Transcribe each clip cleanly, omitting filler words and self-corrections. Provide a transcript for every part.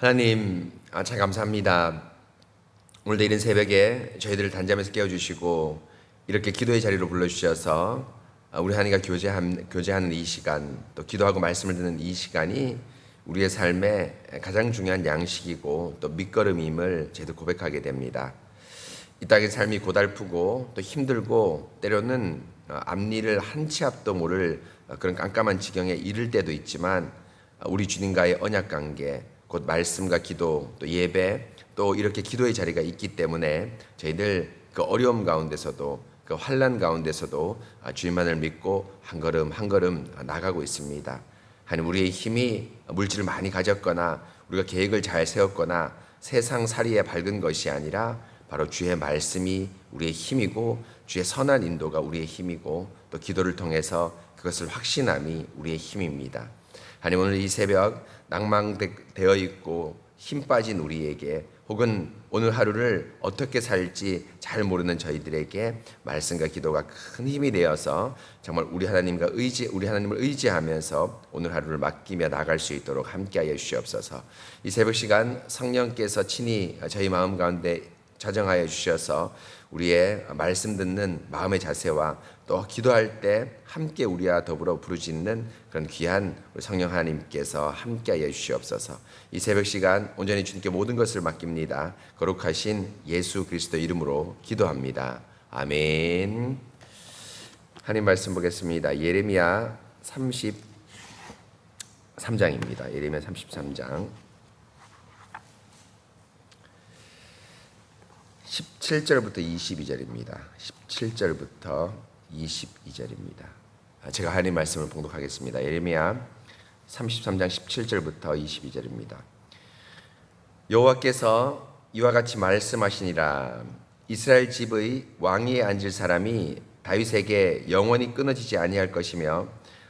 하나님, 참 감사합니다. 오늘도 이른 새벽에 저희들을 단잠에서 깨워주시고 이렇게 기도의 자리로 불러주셔서 우리 하나님과 교제하는 이 시간, 또 기도하고 말씀을 듣는 이 시간이 우리의 삶의 가장 중요한 양식이고 또 밑거름임을 저희들 고백하게 됩니다. 이 땅의 삶이 고달프고 또 힘들고 때로는 앞니를 한 치 앞도 모를 그런 깜깜한 지경에 이를 때도 있지만 우리 주님과의 언약 관계, 곧 말씀과 기도, 또 예배, 또 이렇게 기도의 자리가 있기 때문에 저희들 그 어려움 가운데서도 그 환난 가운데서도 주님만을 믿고 한 걸음 한 걸음 나가고 있습니다. 하나님, 우리의 힘이 물질을 많이 가졌거나 우리가 계획을 잘 세웠거나 세상살이에 밝은 것이 아니라 바로 주의 말씀이 우리의 힘이고 주의 선한 인도가 우리의 힘이고 또 기도를 통해서 그것을 확신함이 우리의 힘입니다. 하나님, 오늘 이 새벽 낭망되어 있고 힘 빠진 우리에게 혹은 오늘 하루를 어떻게 살지 잘 모르는 저희들에게 말씀과 기도가 큰 힘이 되어서 정말 우리 하나님을 의지하면서 오늘 하루를 맡기며 나갈 수 있도록 함께하여 주시옵소서. 이 새벽 시간 성령께서 친히 저희 마음 가운데 자정하여 주셔서 우리의 말씀 듣는 마음의 자세와 또 기도할 때 함께 우리와 더불어 부르짖는 그런 귀한 우리 성령 하나님께서 함께하여 주시옵소서. 이 새벽 시간 온전히 주님께 모든 것을 맡깁니다. 거룩하신 예수 그리스도 이름으로 기도합니다. 아멘. 하나님 말씀 보겠습니다. 예레미야 33장입니다. 예레미야 33장 17절부터 22절입니다. 17절부터 22절입니다. 제가 하나님 말씀을 봉독하겠습니다. 예레미야 33장 17절부터 22절입니다. 여호와께서 이와 같이 말씀하시니라. 이스라엘 집의 왕위에 앉을 사람이 다윗에게 영원히 끊어지지 아니할 것이며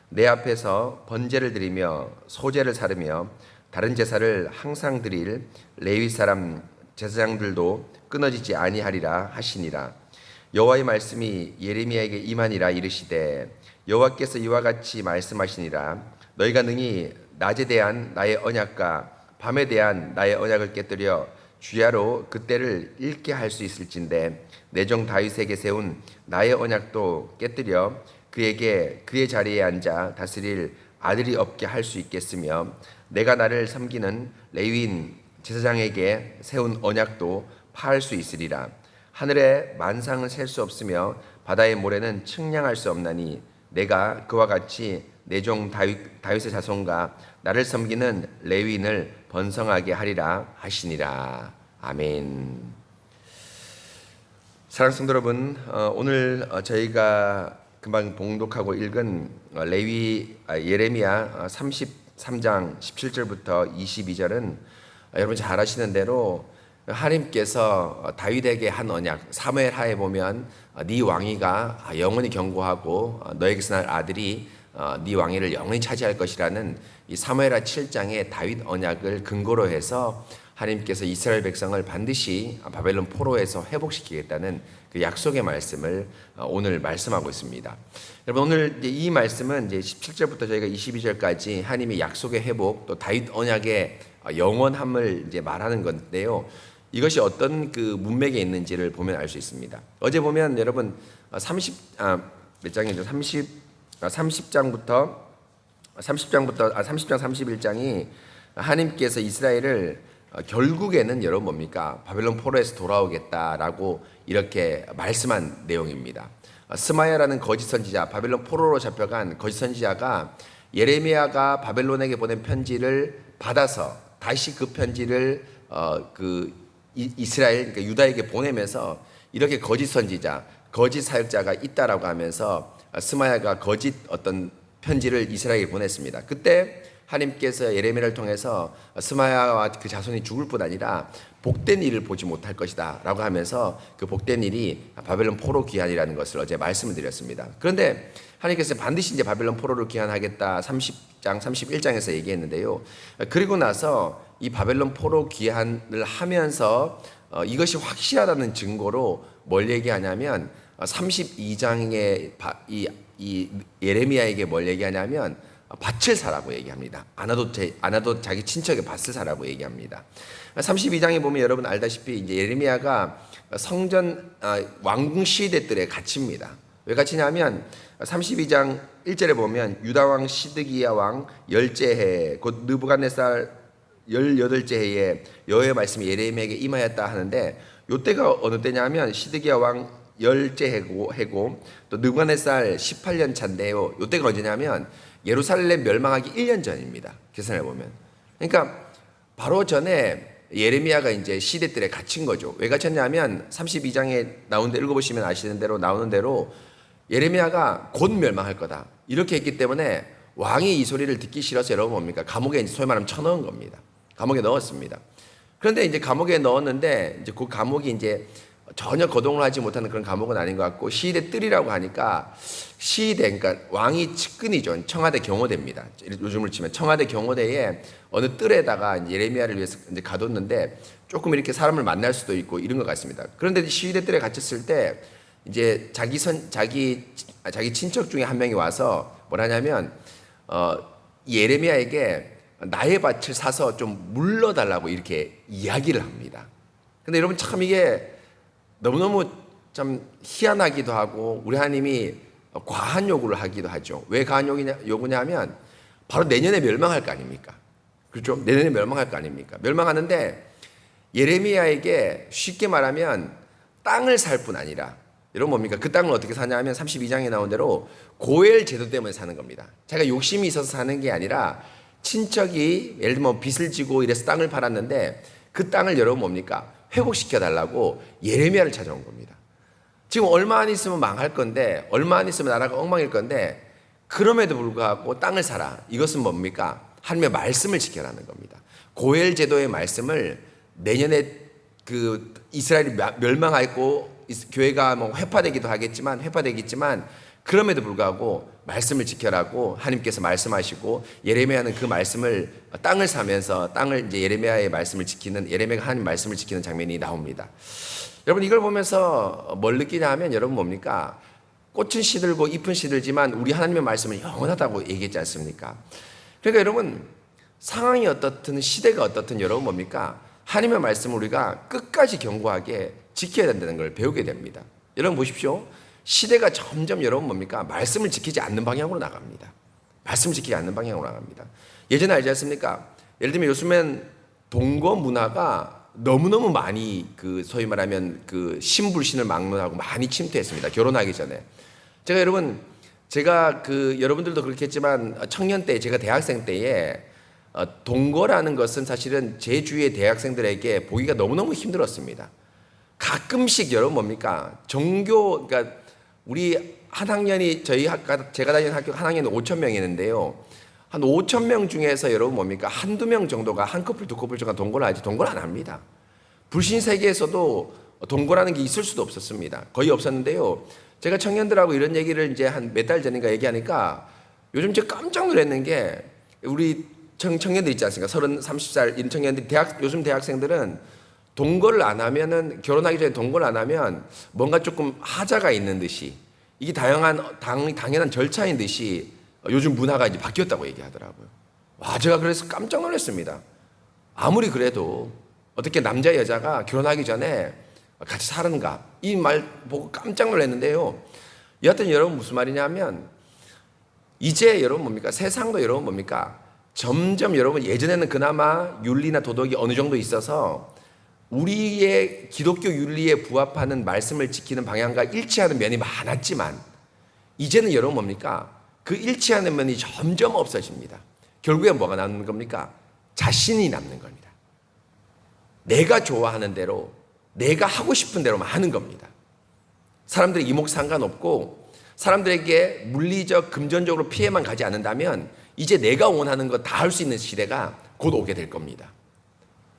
내 앞에서 번제를 드리며 소제를 사르며 다른 제사를 항상 드릴 레위 사람 제사장들도 끊어지지 아니하리라 하시니라. 여호와의 말씀이 예레미야에게 임하니라. 이르시되 여호와께서 이와 같이 말씀하시니라. 너희가 능히 낮에 대한 나의 언약과 밤에 대한 나의 언약을 깨뜨려 주야로 그때를 잃게 할 수 있을진데 내 종 다윗에게 세운 나의 언약도 깨뜨려 그에게 그의 자리에 앉아 다스릴 아들이 없게 할 수 있겠으며 내가 나를 섬기는 레위인 제사장에게 세운 언약도 파할 수 있으리라. 하늘의 만상을 셀 수 없으며 바다의 모래는 측량할 수 없나니 내가 그와 같이 내 종 다윗의 자손과 나를 섬기는 레위인을 번성하게 하리라 하시니라. 아멘. 사랑하는 성도 여러분, 오늘 저희가 금방 봉독하고 읽은 예레미야 33장 17절부터 22절은 여러분 잘 아시는 대로 하나님께서 다윗에게 한 언약, 사무엘 하에 보면 네 왕위가 영원히 견고하고 너에게서 날 아들이 네 왕위를 영원히 차지할 것이라는 이 사무엘하 7장의 다윗 언약을 근거로 해서 하나님께서 이스라엘 백성을 반드시 바벨론 포로에서 회복시키겠다는 그 약속의 말씀을 오늘 말씀하고 있습니다. 여러분, 오늘 이 말씀은 이제 17절부터 저희가 22절까지 하나님의 약속의 회복, 또 다윗 언약의 영원함을 이제 말하는 건데요. 이것이 어떤 그 문맥에 있는지를 보면 알 수 있습니다. 어제 보면 여러분 30장 31장이 하나님께서 이스라엘을 결국에는 여러분 뭡니까? 바벨론 포로에서 돌아오겠다라고 이렇게 말씀한 내용입니다. 스마야라는 거짓 선지자, 바벨론 포로로 잡혀간 거짓 선지자가 예레미야가 바벨론에게 보낸 편지를 받아서 다시 그 편지를 이스라엘, 그러니까 유다에게 보내면서 이렇게 거짓 선지자, 거짓 사역자가 있다라고 하면서 스마야가 거짓 어떤 편지를 이스라엘에게 보냈습니다. 그때 하나님께서 예레미야를 통해서 스마야와 그 자손이 죽을 뿐 아니라 복된 일을 보지 못할 것이다 라고 하면서 그 복된 일이 바벨론 포로 귀환이라는 것을 어제 말씀을 드렸습니다. 그런데 하나님께서 반드시 이제 바벨론 포로를 귀환하겠다 30장 31장에서 얘기했는데요. 그리고 나서 이 바벨론 포로 귀환을 하면서 이것이 확실하다는 증거로 뭘 얘기하냐면 32장의 이 예레미야에게 뭘 얘기하냐면 밭을 사라고 얘기합니다. 안 와도 자기 친척의 밭을 사라고 얘기합니다. 32장에 보면 여러분 알다시피 이제 예레미야가 성전 왕궁 시대 때 갇힙니다. 왜 갇히냐면 32장 1절에 보면 유다 왕 시드기야 왕 열째 해 곧 느부갓네살 18째 해에 여호와의 말씀이 예레미야에게 임하였다 하는데 요때가 어느 때냐면 시드기야 왕 열째 해고 또 느부갓네살 18년 차인데요. 요때가 언제냐면 예루살렘 멸망하기 1년 전입니다. 계산해 보면. 그러니까 바로 전에 예레미야가 이제 시대들에 갇힌 거죠. 왜 갇혔냐면 32장에 나온 데 읽어보시면 아시는 대로 나오는 대로 예레미야가 곧 멸망할 거다. 이렇게 했기 때문에 왕이 이 소리를 듣기 싫어서 여러분 뭡니까? 감옥에 이제 소위 말하면 쳐넣은 겁니다. 감옥에 넣었습니다. 그런데 이제 감옥에 넣었는데 이제 그 감옥이 이제 전혀 거동을 하지 못하는 그런 감옥은 아닌 것 같고 시대 뜰이라고 하니까 시대 그러니까 왕이 측근이죠. 청와대 경호대입니다. 요즘으로 치면 청와대 경호대에 어느 뜰에다가 이제 예레미야를 위해서 이제 가뒀는데 조금 이렇게 사람을 만날 수도 있고 이런 것 같습니다. 그런데 시대 뜰에 갇혔을 때 이제 자기 친척 중에 한 명이 와서 뭐라냐면 예레미야에게 나의 밭을 사서 좀 물러달라고 이렇게 이야기를 합니다. 근데 여러분 참 이게 너무너무 참 희한하기도 하고 우리 하나님이 과한 요구를 하기도 하죠. 왜 과한 요구냐면 바로 내년에 멸망할 거 아닙니까? 그렇죠? 내년에 멸망할 거 아닙니까? 멸망하는데 예레미야에게 쉽게 말하면 땅을 살 뿐 아니라 여러분 뭡니까? 그 땅을 어떻게 사냐면 32장에 나온 대로 고엘 제도 때문에 사는 겁니다. 자기가 욕심이 있어서 사는 게 아니라 친척이 예를 들면 빚을 지고 이래서 땅을 팔았는데 그 땅을 여러분 뭡니까? 회복시켜 달라고 예레미야를 찾아온 겁니다. 지금 얼마 안 있으면 망할 건데 얼마 안 있으면 나라가 엉망일 건데 그럼에도 불구하고 땅을 사라. 이것은 뭡니까? 하나님의 말씀을 지켜라는 겁니다. 고엘 제도의 말씀을 내년에 그 이스라엘이 멸망하고 교회가 뭐 회파되겠지만 그럼에도 불구하고 말씀을 지켜라고 하나님께서 말씀하시고 예레미야는 그 말씀을 땅을 사면서 땅을 이제 예레미야의 말씀을 지키는 예레미야가 하나님 말씀을 지키는 장면이 나옵니다. 여러분 이걸 보면서 뭘 느끼냐 하면 여러분 뭡니까? 꽃은 시들고 잎은 시들지만 우리 하나님의 말씀은 영원하다고 얘기했지 않습니까? 그러니까 여러분 상황이 어떻든 시대가 어떻든 여러분 뭡니까? 하나님의 말씀을 우리가 끝까지 견고하게 지켜야 된다는 걸 배우게 됩니다. 여러분 보십시오. 시대가 점점 여러분 뭡니까? 말씀을 지키지 않는 방향으로 나갑니다. 말씀을 지키지 않는 방향으로 나갑니다. 예전에 알지 않습니까? 예를 들면 요즘엔 동거 문화가 너무너무 많이 그 소위 말하면 그 신불신을 막론하고 많이 침투했습니다. 결혼하기 전에. 제가 그 여러분들도 그렇겠지만 청년 때 제가 대학생 때에 동거라는 것은 사실은 제 주위의 대학생들에게 보기가 너무너무 힘들었습니다. 가끔씩 여러분 뭡니까? 그러니까 우리 한 학년이 제가 다니는 학교 한 학년은 5,000명이었는데요. 한 5,000명 중에서 여러분 뭡니까? 한두 명 정도가 한 커플 두 커플 중에 동거를 하지 동거를 안 합니다. 불신 세계에서도 동거라는 게 있을 수도 없었습니다. 거의 없었는데요. 제가 청년들하고 이런 얘기를 이제 한 몇 달 전인가 얘기하니까 요즘 제가 깜짝 놀랐는 게 우리 청년들 있지 않습니까? 30살 이런 청년들이 요즘 대학생들은 동거를 안 하면은 결혼하기 전에 동거를 안 하면 뭔가 조금 하자가 있는 듯이 이게 당연한 절차인 듯이 요즘 문화가 이제 바뀌었다고 얘기하더라고요. 와, 제가 그래서 깜짝 놀랐습니다. 아무리 그래도 어떻게 남자 여자가 결혼하기 전에 같이 사는가 이 말 보고 깜짝 놀랐는데요. 여하튼 여러분 무슨 말이냐면 이제 여러분 뭡니까? 세상도 여러분 뭡니까? 점점 여러분 예전에는 그나마 윤리나 도덕이 어느 정도 있어서 우리의 기독교 윤리에 부합하는 말씀을 지키는 방향과 일치하는 면이 많았지만 이제는 여러분 뭡니까? 그 일치하는 면이 점점 없어집니다. 결국에 뭐가 남는 겁니까? 자신이 남는 겁니다. 내가 좋아하는 대로 내가 하고 싶은 대로만 하는 겁니다. 사람들의 이목 상관없고 사람들에게 물리적 금전적으로 피해만 가지 않는다면 이제 내가 원하는 거 다 할 수 있는 시대가 곧 오게 될 겁니다.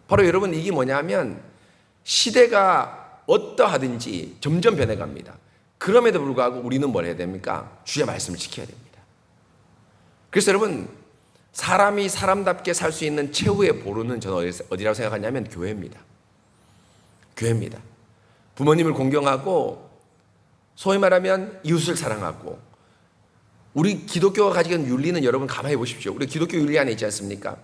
바로 여러분 이게 뭐냐면 시대가 어떠하든지 점점 변해갑니다. 그럼에도 불구하고 우리는 뭘 해야 됩니까? 주의 말씀을 지켜야 됩니다. 그래서 여러분 사람이 사람답게 살 수 있는 최후의 보루는 저는 어디라고 생각하냐면 교회입니다. 교회입니다. 부모님을 공경하고 소위 말하면 이웃을 사랑하고 우리 기독교가 가지고 있는 윤리는 여러분 가만히 보십시오. 우리 기독교 윤리 안에 있지 않습니까?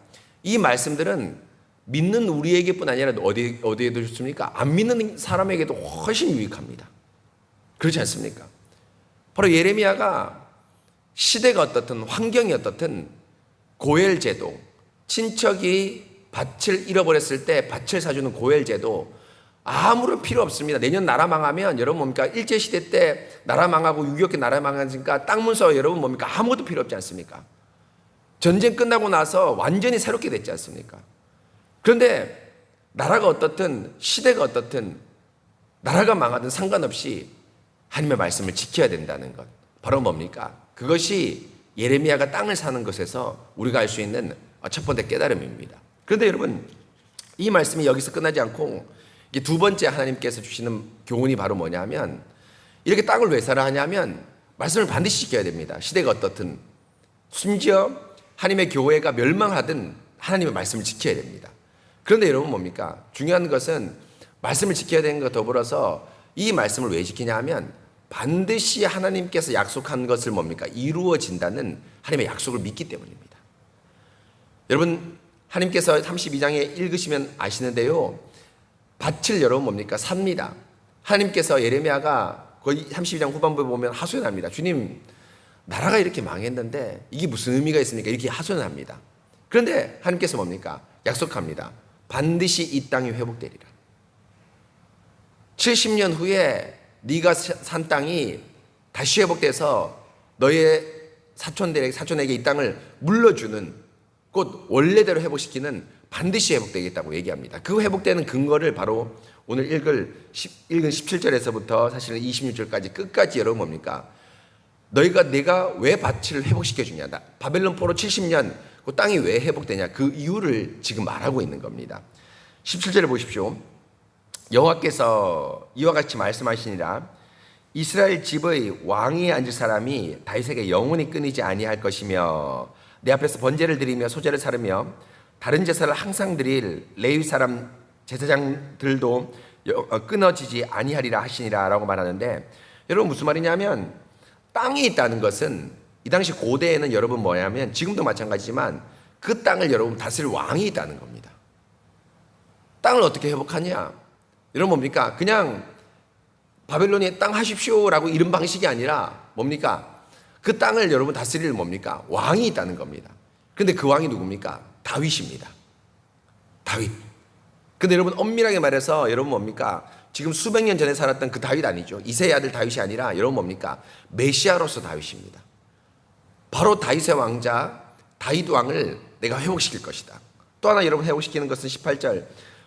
이 말씀들은 믿는 우리에게뿐 아니라 어디에도 좋습니까? 안 믿는 사람에게도 훨씬 유익합니다. 그렇지 않습니까? 바로 예레미야가 시대가 어떻든 환경이 어떻든 고엘제도, 친척이 밭을 잃어버렸을 때 밭을 사주는 고엘제도 아무런 필요 없습니다. 내년 나라 망하면 여러분 뭡니까? 일제시대 때 나라 망하고 6.25때 나라 망하니까 땅 문서 여러분 뭡니까? 아무것도 필요 없지 않습니까? 전쟁 끝나고 나서 완전히 새롭게 됐지 않습니까? 그런데 나라가 어떻든 시대가 어떻든 나라가 망하든 상관없이 하나님의 말씀을 지켜야 된다는 것. 바로 뭡니까? 그것이 예레미야가 땅을 사는 것에서 우리가 알 수 있는 첫 번째 깨달음입니다. 그런데 여러분 이 말씀이 여기서 끝나지 않고 이게 두 번째 하나님께서 주시는 교훈이 바로 뭐냐면 이렇게 땅을 왜 사라 하냐면 말씀을 반드시 지켜야 됩니다. 시대가 어떻든 심지어 하나님의 교회가 멸망하든 하나님의 말씀을 지켜야 됩니다. 그런데 여러분 뭡니까? 중요한 것은 말씀을 지켜야 되는 것 더불어서 이 말씀을 왜 지키냐 하면 반드시 하나님께서 약속한 것을 뭡니까? 이루어진다는 하나님의 약속을 믿기 때문입니다. 여러분 하나님께서 32장에 읽으시면 아시는데요. 밭을 여러분 뭡니까? 삽니다. 하나님께서 예레미야가 거의 32장 후반부에 보면 하소연합니다. 주님, 나라가 이렇게 망했는데 이게 무슨 의미가 있습니까? 이렇게 하소연합니다. 그런데 하나님께서 뭡니까? 약속합니다. 반드시 이 땅이 회복되리라. 70년 후에 네가 산 땅이 다시 회복돼서 너의 사촌에게 이 땅을 물려주는 곧 원래대로 회복시키는 반드시 회복되겠다고 얘기합니다. 그 회복되는 근거를 바로 오늘 읽은 17절에서부터 사실은 26절까지 끝까지 여러분 뭡니까? 내가 왜 밭을 회복시켜 주냐? 바벨론 포로 70년 그 땅이 왜 회복되냐? 그 이유를 지금 말하고 있는 겁니다. 17절을 보십시오. 여호와께서 이와 같이 말씀하시니라. 이스라엘 집의 왕위에 앉을 사람이 다윗에게 영원히 끊이지 아니할 것이며 내 앞에서 번제를 드리며 소제를 사르며 다른 제사를 항상 드릴 레위 사람 제사장들도 끊어지지 아니하리라 하시니라 라고 말하는데 여러분 무슨 말이냐면 땅이 있다는 것은 이 당시 고대에는 여러분 뭐냐면 지금도 마찬가지지만 그 땅을 여러분 다스릴 왕이 있다는 겁니다. 땅을 어떻게 회복하냐? 여러분 뭡니까? 그냥 바벨론에 땅 하십시오라고 이런 방식이 아니라 뭡니까? 그 땅을 여러분 다스릴 뭡니까? 왕이 있다는 겁니다. 근데 그 왕이 누굽니까? 다윗입니다. 다윗. 근데 여러분 엄밀하게 말해서 여러분 뭡니까? 지금 수백 년 전에 살았던 그 다윗 아니죠. 이새의 아들 다윗이 아니라 여러분 뭡니까? 메시아로서 다윗입니다. 바로 다윗의 왕자 다윗 왕을 내가 회복시킬 것이다. 또 하나 여러분 회복시키는 것은 18절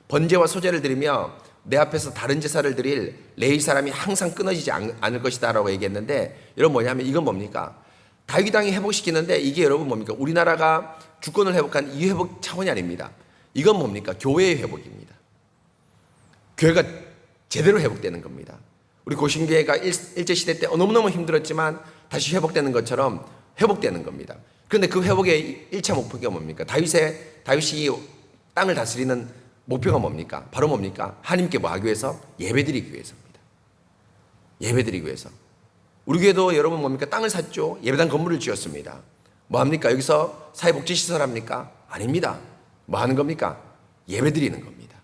번제와 소제를 드리며 내 앞에서 다른 제사를 드릴 레위 사람이 항상 끊어지지 않을 것이다 라고 얘기했는데 여러분 뭐냐면 이건 뭡니까? 다윗 왕이 회복시키는데 이게 여러분 뭡니까? 우리나라가 주권을 회복한 이 회복 차원이 아닙니다. 이건 뭡니까? 교회의 회복입니다. 교회가 제대로 회복되는 겁니다. 우리 고신교회가 일제시대 때 너무너무 힘들었지만 다시 회복되는 것처럼 회복되는 겁니다. 그런데 그 회복의 1차 목표가 뭡니까? 다윗이 땅을 다스리는 목표가 뭡니까? 바로 뭡니까? 하나님께 뭐 하기 위해서? 예배드리기 위해서입니다. 예배드리기 위해서. 우리 교회도 여러분 뭡니까? 땅을 샀죠. 예배당 건물을 지었습니다. 뭐 합니까? 여기서 사회복지시설 합니까? 아닙니다. 뭐 하는 겁니까? 예배드리는 겁니다.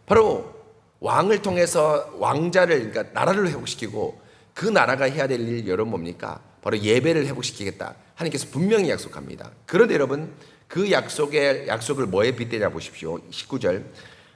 바로 왕을 통해서 왕자를 그러니까 나라를 회복시키고 그 나라가 해야 될 일 여러분 뭡니까? 바로 예배를 회복시키겠다. 하나님께서 분명히 약속합니다. 그런데 여러분 그 약속을 뭐에 빗대냐 보십시오. 19절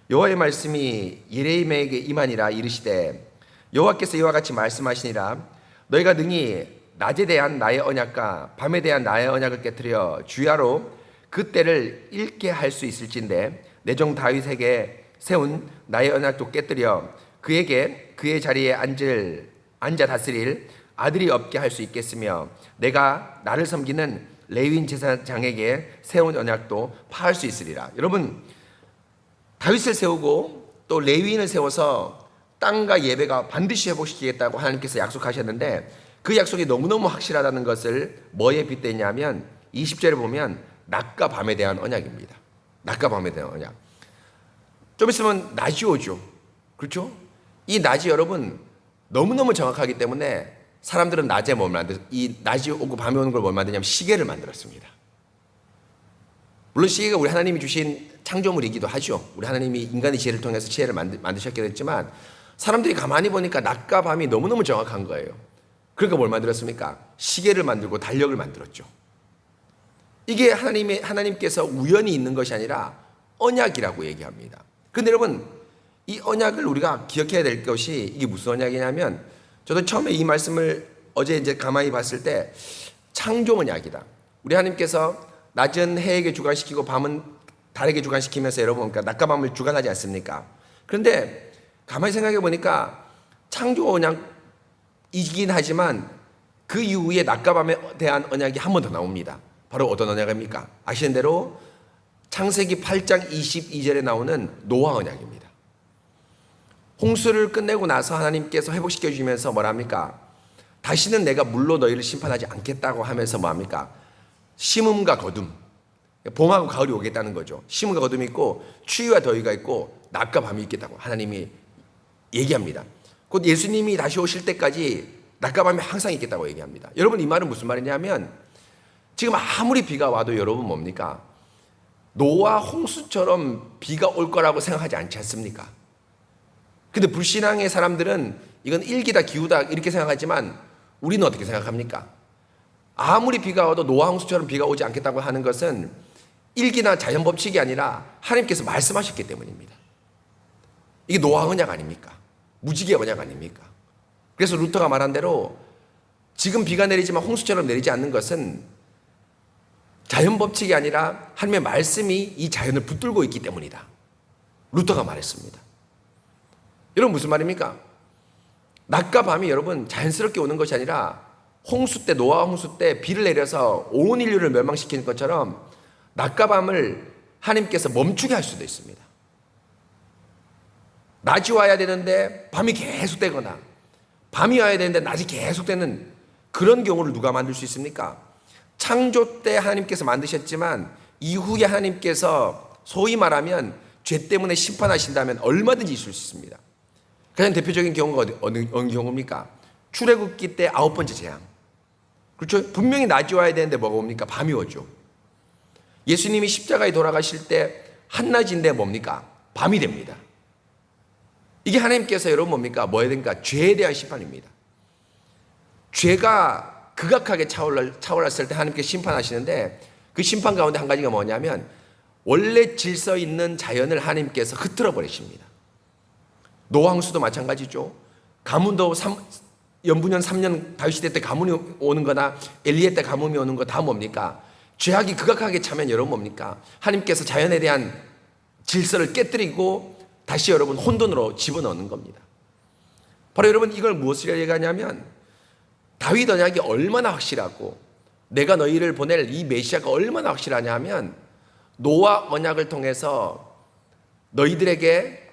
여호와의 말씀이 예레미야에게 임하니라 이르시되 여호와께서 이와 같이 말씀하시니라 너희가 능히 낮에 대한 나의 언약과 밤에 대한 나의 언약을 깨뜨려 주야로 그 때를 잃게 할 수 있을진데 내 종 다윗에게 세운 나의 언약도 깨뜨려 그에게 그의 자리에 앉아 다스릴 아들이 없게 할 수 있겠으며 내가 나를 섬기는 레위인 제사장에게 세운 언약도 파할 수 있으리라. 여러분 다윗을 세우고 또 레위인을 세워서 땅과 예배가 반드시 회복시키겠다고 하나님께서 약속하셨는데 그 약속이 너무너무 확실하다는 것을 뭐에 빗대냐면 20절에 보면 낮과 밤에 대한 언약입니다. 낮과 밤에 대한 언약. 좀 있으면 낮이 오죠. 그렇죠? 이 낮이 여러분 너무너무 정확하기 때문에 사람들은 낮에 뭘 이 낮이 오고 밤이 오는 걸 뭘 만드냐면 시계를 만들었습니다. 물론 시계가 우리 하나님이 주신 창조물이기도 하죠. 우리 하나님이 인간의 지혜를 통해서 지혜를 만드셨긴 했지만 사람들이 가만히 보니까 낮과 밤이 너무너무 정확한 거예요. 그러니까 뭘 만들었습니까? 시계를 만들고 달력을 만들었죠. 이게 하나님께서 우연히 있는 것이 아니라 언약이라고 얘기합니다. 그런데 여러분, 이 언약을 우리가 기억해야 될 것이 이게 무슨 언약이냐면, 저도 처음에 이 말씀을 어제 이제 가만히 봤을 때 창조 언약이다. 우리 하나님께서 낮은 해에게 주관시키고 밤은 달에게 주관시키면서 여러분, 그러니까 낮과 밤을 주관하지 않습니까? 그런데 가만히 생각해 보니까 창조 언약이긴 하지만 그 이후에 낮과 밤에 대한 언약이 한 번 더 나옵니다. 바로 어떤 언약입니까? 아시는 대로 창세기 8장 22절에 나오는 노아 언약입니다. 홍수를 끝내고 나서 하나님께서 회복시켜 주시면서 뭐랍니까? 다시는 내가 물로 너희를 심판하지 않겠다고 하면서 뭐합니까? 심음과 거둠, 봄하고 가을이 오겠다는 거죠. 심음과 거둠이 있고 추위와 더위가 있고 낮과 밤이 있겠다고 하나님이 얘기합니다. 곧 예수님이 다시 오실 때까지 낮과 밤이 항상 있겠다고 얘기합니다. 여러분, 이 말은 무슨 말이냐면 지금 아무리 비가 와도 여러분 뭡니까? 노아 홍수처럼 비가 올 거라고 생각하지 않지 않습니까? 근데 불신앙의 사람들은 이건 일기다 기후다 이렇게 생각하지만 우리는 어떻게 생각합니까? 아무리 비가 와도 노아 홍수처럼 비가 오지 않겠다고 하는 것은 일기나 자연 법칙이 아니라 하나님께서 말씀하셨기 때문입니다. 이게 노아 언약 아닙니까? 무지개 언약 아닙니까? 그래서 루터가 말한 대로 지금 비가 내리지만 홍수처럼 내리지 않는 것은 자연 법칙이 아니라 하나님의 말씀이 이 자연을 붙들고 있기 때문이다. 루터가 말했습니다. 여러분, 무슨 말입니까? 낮과 밤이 여러분 자연스럽게 오는 것이 아니라 홍수 때, 노아 홍수 때 비를 내려서 온 인류를 멸망시키는 것처럼 낮과 밤을 하나님께서 멈추게 할 수도 있습니다. 낮이 와야 되는데 밤이 계속되거나 밤이 와야 되는데 낮이 계속되는 그런 경우를 누가 만들 수 있습니까? 창조 때 하나님께서 만드셨지만 이후에 하나님께서 소위 말하면 죄 때문에 심판하신다면 얼마든지 있을 수 있습니다. 가장 대표적인 경우가 어느 경우입니까? 출애굽기 때 9번째 재앙. 그렇죠? 분명히 낮이 와야 되는데 뭐가 옵니까? 밤이 오죠. 예수님이 십자가에 돌아가실 때 한낮인데 뭡니까? 밤이 됩니다. 이게 하나님께서 여러분 뭡니까? 뭐야 됩니까? 죄에 대한 심판입니다. 죄가 극악하게 차올랐을 때 하나님께 심판하시는데 그 심판 가운데 한 가지가 뭐냐면 원래 질서 있는 자연을 하나님께서 흐트러 버리십니다. 노아 홍수도 마찬가지죠. 가뭄도 연분연 3년 다윗 때 가뭄이 오는 거나 엘리야 때 가뭄이 오는 거 다 뭡니까? 죄악이 극악하게 차면 여러분 뭡니까? 하나님께서 자연에 대한 질서를 깨뜨리고 다시 여러분 혼돈으로 집어넣는 겁니다. 바로 여러분 이걸 무엇을 얘기하냐면 다윗 언약이 얼마나 확실하고 내가 너희를 보낼 이 메시아가 얼마나 확실하냐 하면 노아 언약을 통해서 너희들에게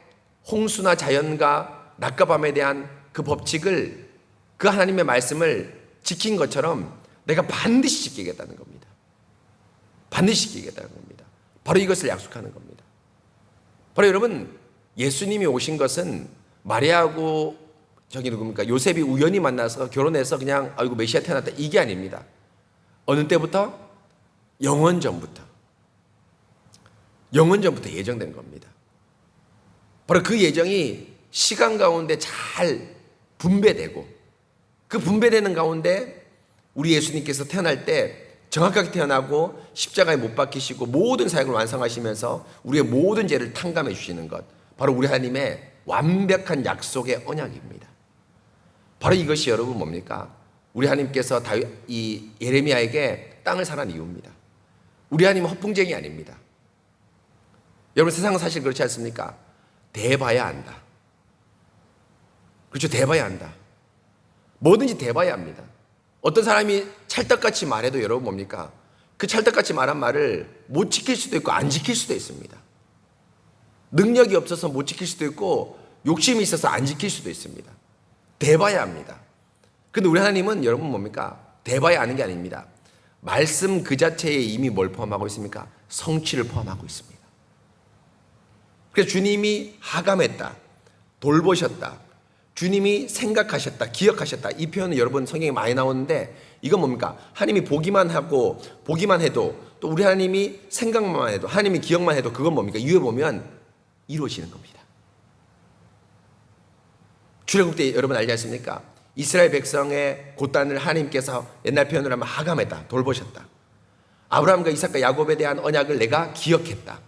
홍수나 자연과 낮과 밤에 대한 그 법칙을 그 하나님의 말씀을 지킨 것처럼 내가 반드시 지키겠다는 겁니다. 반드시 지키겠다는 겁니다. 바로 이것을 약속하는 겁니다. 바로 여러분 예수님이 오신 것은 마리아하고 저기 누굽니까? 요셉이 우연히 만나서 결혼해서 그냥 아이고 메시아 태어났다 이게 아닙니다. 어느 때부터? 영원 전부터 예정된 겁니다. 바로 그 예정이 시간 가운데 잘 분배되고 그 분배되는 가운데 우리 예수님께서 태어날 때 정확하게 태어나고 십자가에 못 박히시고 모든 사역을 완성하시면서 우리의 모든 죄를 탕감해 주시는 것, 바로 우리 하나님의 완벽한 약속의 언약입니다. 바로 이것이 여러분 뭡니까? 우리 하나님께서 이 예레미야에게 땅을 사란 이유입니다. 우리 하나님은 허풍쟁이 아닙니다. 여러분 세상은 사실 그렇지 않습니까? 대봐야 한다. 그렇죠? 대봐야 한다. 뭐든지 대봐야 합니다. 어떤 사람이 찰떡같이 말해도 여러분 뭡니까? 그 찰떡같이 말한 말을 못 지킬 수도 있고 안 지킬 수도 있습니다. 능력이 없어서 못 지킬 수도 있고 욕심이 있어서 안 지킬 수도 있습니다. 대봐야 합니다. 그런데 우리 하나님은 여러분 뭡니까? 대봐야 하는 게 아닙니다. 말씀 그 자체에 이미 뭘 포함하고 있습니까? 성취를 포함하고 있습니다. 그래서 주님이 하감했다, 돌보셨다, 주님이 생각하셨다, 기억하셨다. 이 표현은 여러분 성경에 많이 나오는데 이건 뭡니까? 하나님이 보기만 해도 또 우리 하나님이 생각만 해도 하나님이 기억만 해도 그건 뭡니까? 이유에 보면 이루어지는 겁니다. 출애굽 때 여러분 알지 않습니까? 이스라엘 백성의 고단을 하나님께서 옛날 표현으로 하면 하감했다, 돌보셨다. 아브라함과 이삭과 야곱에 대한 언약을 내가 기억했다.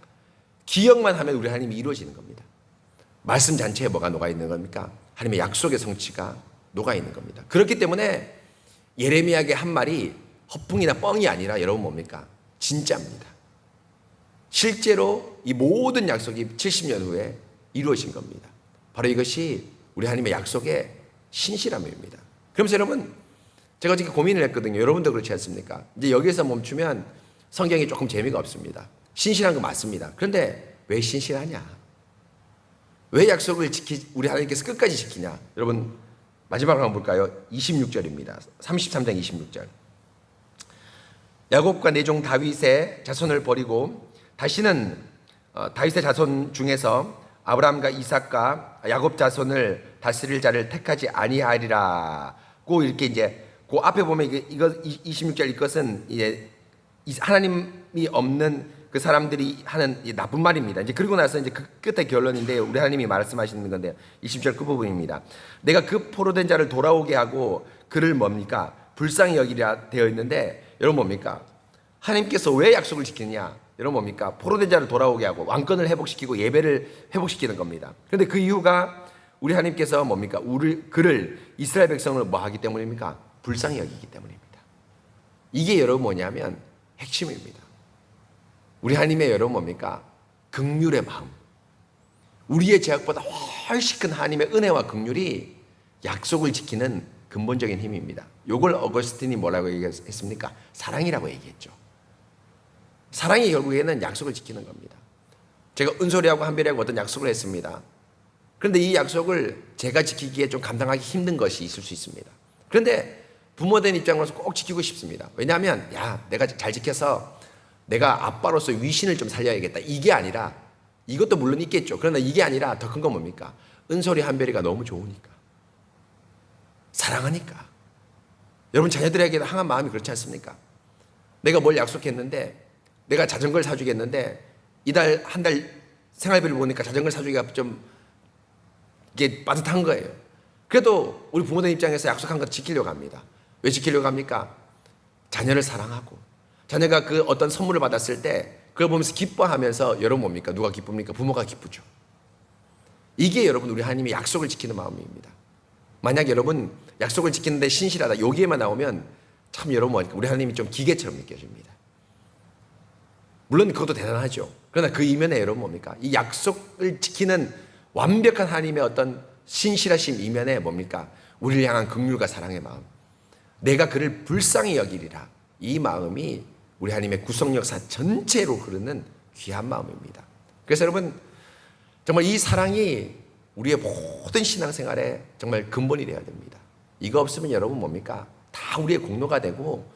기억만 하면 우리 하나님이 이루어지는 겁니다. 말씀 잔치에 뭐가 녹아 있는 겁니까? 하나님의 약속의 성취가 녹아 있는 겁니다. 그렇기 때문에 예레미야의 한 말이 허풍이나 뻥이 아니라 여러분 뭡니까? 진짜입니다. 실제로 이 모든 약속이 70년 후에 이루어진 겁니다. 바로 이것이 우리 하나님의 약속의 신실함입니다. 그러면서 여러분, 제가 어저께 고민을 했거든요. 여러분도 그렇지 않습니까? 이제 여기에서 멈추면 성경이 조금 재미가 없습니다. 신실한 거 맞습니다. 그런데 왜 신실하냐? 왜 약속을 우리 하나님께서 끝까지 지키냐? 여러분, 마지막으로 한번 볼까요? 26절입니다. 33장 26절. 야곱과 내 종 다윗의 자손을 버리고 다시는 다윗의 자손 중에서 아브라함과 이삭과 야곱 자손을 다스릴 자를 택하지 아니하리라고 이렇게 이제 그 앞에 보면 이거 26절 이것은 이제 하나님이 없는 그 사람들이 하는 나쁜 말입니다. 이제 그리고 나서 이제 그 끝에 결론인데 우리 하나님이 말씀하시는 건데 20절 끝부분입니다. 내가 그 포로된 자를 돌아오게 하고 그를 뭡니까? 불쌍히 여기라 되어 있는데 여러분 뭡니까? 하나님께서 왜 약속을 지키느냐? 여러분 뭡니까? 포로된 자를 돌아오게 하고 왕권을 회복시키고 예배를 회복시키는 겁니다. 그런데 그 이유가 우리 하나님께서 뭡니까? 그를 이스라엘 백성을 뭐 하기 때문입니까? 불쌍히 여기기 때문입니다. 이게 여러분 뭐냐면 핵심입니다. 우리 하나님의 여러분 뭡니까? 긍휼의 마음. 우리의 죄악보다 훨씬 큰 하나님의 은혜와 긍휼이 약속을 지키는 근본적인 힘입니다. 이걸 어거스틴이 뭐라고 얘기했습니까? 사랑이라고 얘기했죠. 사랑이 결국에는 약속을 지키는 겁니다. 제가 은솔이하고 한별이하고 어떤 약속을 했습니다. 그런데 이 약속을 제가 지키기에 좀 감당하기 힘든 것이 있을 수 있습니다. 그런데 부모된 입장으로서 꼭 지키고 싶습니다. 왜냐하면 내가 잘 지켜서 내가 아빠로서 위신을 좀 살려야겠다. 이게 아니라 이것도 물론 있겠죠. 그러나 이게 아니라 더 큰 건 뭡니까? 은솔이 한별이가 너무 좋으니까. 사랑하니까. 여러분 자녀들에게 향한 마음이 그렇지 않습니까? 내가 뭘 약속했는데 내가 자전거를 사주겠는데 이달 한 달 생활비를 보니까 자전거를 사주기가 좀 이게 빠듯한 거예요. 그래도 우리 부모들 입장에서 약속한 것 지키려고 합니다. 왜 지키려고 합니까? 자녀를 사랑하고 자녀가 그 어떤 선물을 받았을 때 그걸 보면서 기뻐하면서 여러분 뭡니까? 누가 기쁩니까? 부모가 기쁘죠. 이게 여러분 우리 하나님이 약속을 지키는 마음입니다. 만약 여러분 약속을 지키는데 신실하다 여기에만 나오면 참 여러분 뭐니까 우리 하나님이 좀 기계처럼 느껴집니다. 물론 그것도 대단하죠. 그러나 그 이면에 여러분 뭡니까? 이 약속을 지키는 완벽한 하나님의 어떤 신실하심 이면에 뭡니까? 우리를 향한 긍휼과 사랑의 마음. 내가 그를 불쌍히 여기리라. 이 마음이 우리 하나님의 구속 역사 전체로 흐르는 귀한 마음입니다. 그래서 여러분 정말 이 사랑이 우리의 모든 신앙생활에 정말 근본이 되어야 됩니다. 이거 없으면 여러분 뭡니까? 다 우리의 공로가 되고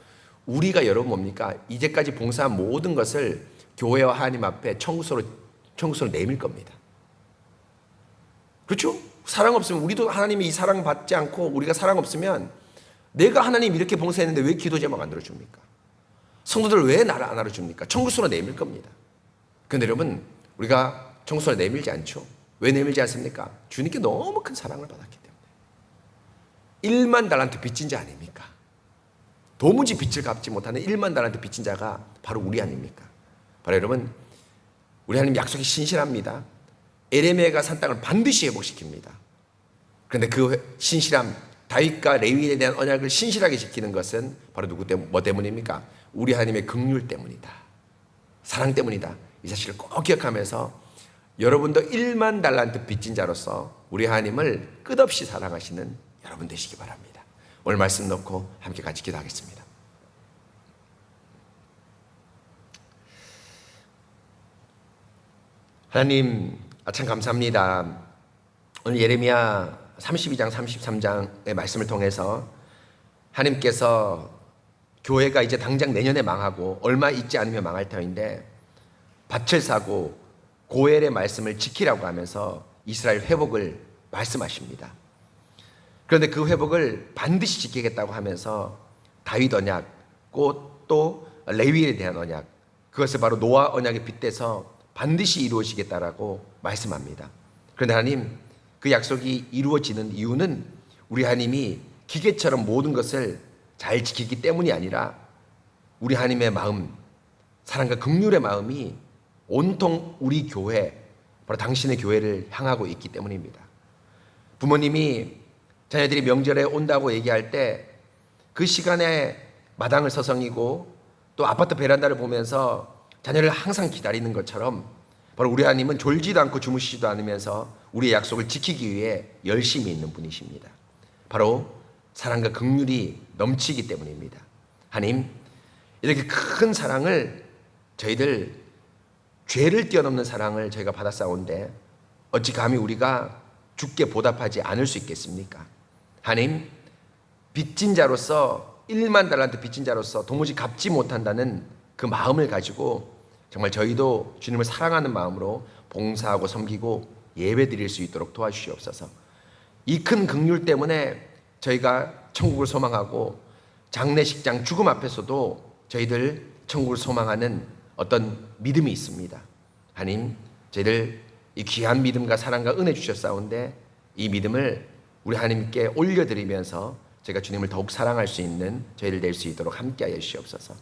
우리가 여러분 뭡니까? 이제까지 봉사한 모든 것을 교회와 하나님 앞에 청구서로 내밀 겁니다. 그렇죠? 사랑 없으면 우리도 하나님이 이 사랑 받지 않고 우리가 사랑 없으면 내가 하나님 이렇게 봉사했는데 왜 기도 제목 안 들어줍니까? 성도들 왜 나를 안 알아줍니까? 청구서로 내밀 겁니다. 그런데 여러분 우리가 청구서로 내밀지 않죠. 왜 내밀지 않습니까? 주님께 너무 큰 사랑을 받았기 때문에. 1만 달란트 빚진 자 아닙니까? 도무지 빚을 갚지 못하는 1만 달란트 빚진 자가 바로 우리 아닙니까? 바로 여러분 우리 하나님 약속이 신실합니다. 에레미야가 산 땅을 반드시 회복시킵니다. 그런데 그 신실함 다윗과 레위에 대한 언약을 신실하게 지키는 것은 바로 뭐 때문입니까? 우리 하나님의 긍휼 때문이다. 사랑 때문이다. 이 사실을 꼭 기억하면서 여러분도 1만 달란트 빚진 자로서 우리 하나님을 끝없이 사랑하시는 여러분 되시기 바랍니다. 오늘 말씀 놓고 함께 같이 기도하겠습니다. 하나님 참 감사합니다. 오늘 예레미야 32장 33장의 말씀을 통해서 하나님께서 교회가 이제 당장 내년에 망하고 얼마 있지 않으면 망할 터인데 밭을 사고 고엘의 말씀을 지키라고 하면서 이스라엘 회복을 말씀하십니다. 그런데 그 회복을 반드시 지키겠다고 하면서 다윗 언약, 또 레위에 대한 언약, 그것을 바로 노아 언약에 빗대서 반드시 이루어지겠다라고 말씀합니다. 그런데 하나님, 그 약속이 이루어지는 이유는 우리 하나님이 기계처럼 모든 것을 잘 지키기 때문이 아니라 우리 하나님의 마음, 사랑과 긍휼의 마음이 온통 우리 교회, 바로 당신의 교회를 향하고 있기 때문입니다. 부모님이 자녀들이 명절에 온다고 얘기할 때 그 시간에 마당을 서성이고 또 아파트 베란다를 보면서 자녀를 항상 기다리는 것처럼 바로 우리 하나님은 졸지도 않고 주무시지도 않으면서 우리의 약속을 지키기 위해 열심히 있는 분이십니다. 바로 사랑과 긍휼이 넘치기 때문입니다. 하나님, 이렇게 큰 사랑을 저희들 죄를 뛰어넘는 사랑을 저희가 받았사온데 어찌 감히 우리가 주께 보답하지 않을 수 있겠습니까? 하나님, 빚진 자로서 1만 달란트 빚진 자로서 도무지 갚지 못한다는 그 마음을 가지고 정말 저희도 주님을 사랑하는 마음으로 봉사하고 섬기고 예배 드릴 수 있도록 도와주시옵소서. 이 큰 긍휼 때문에 저희가 천국을 소망하고 장례식장 죽음 앞에서도 저희들 천국을 소망하는 어떤 믿음이 있습니다. 하나님, 저희들 이 귀한 믿음과 사랑과 은혜 주셨사온데 이 믿음을 우리 하나님께 올려드리면서 저희가 주님을 더욱 사랑할 수 있는 저희를 낼 수 있도록 함께하여 주시옵소서.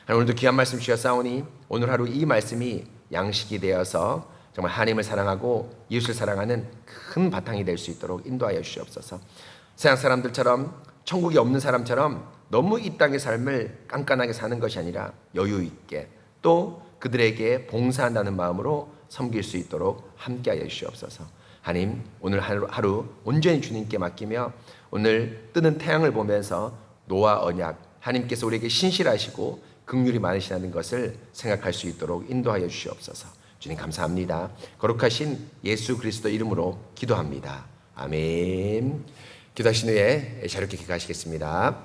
하나님, 오늘도 귀한 말씀 주셨사오니 오늘 하루 이 말씀이 양식이 되어서 정말 하나님을 사랑하고 이웃을 사랑하는 큰 바탕이 될 수 있도록 인도하여 주시옵소서. 세상 사람들처럼 천국이 없는 사람처럼 너무 이 땅의 삶을 깐깐하게 사는 것이 아니라 여유 있게 또 그들에게 봉사한다는 마음으로 섬길 수 있도록 함께하여 주시옵소서. 하나님, 오늘 하루 온전히 주님께 맡기며 오늘 뜨는 태양을 보면서 노아 언약, 하나님께서 우리에게 신실하시고 긍휼이 많으시다는 것을 생각할 수 있도록 인도하여 주시옵소서. 주님 감사합니다. 거룩하신 예수 그리스도 이름으로 기도합니다. 아멘. 기도하신 후에 자유롭게 기도하시겠습니다.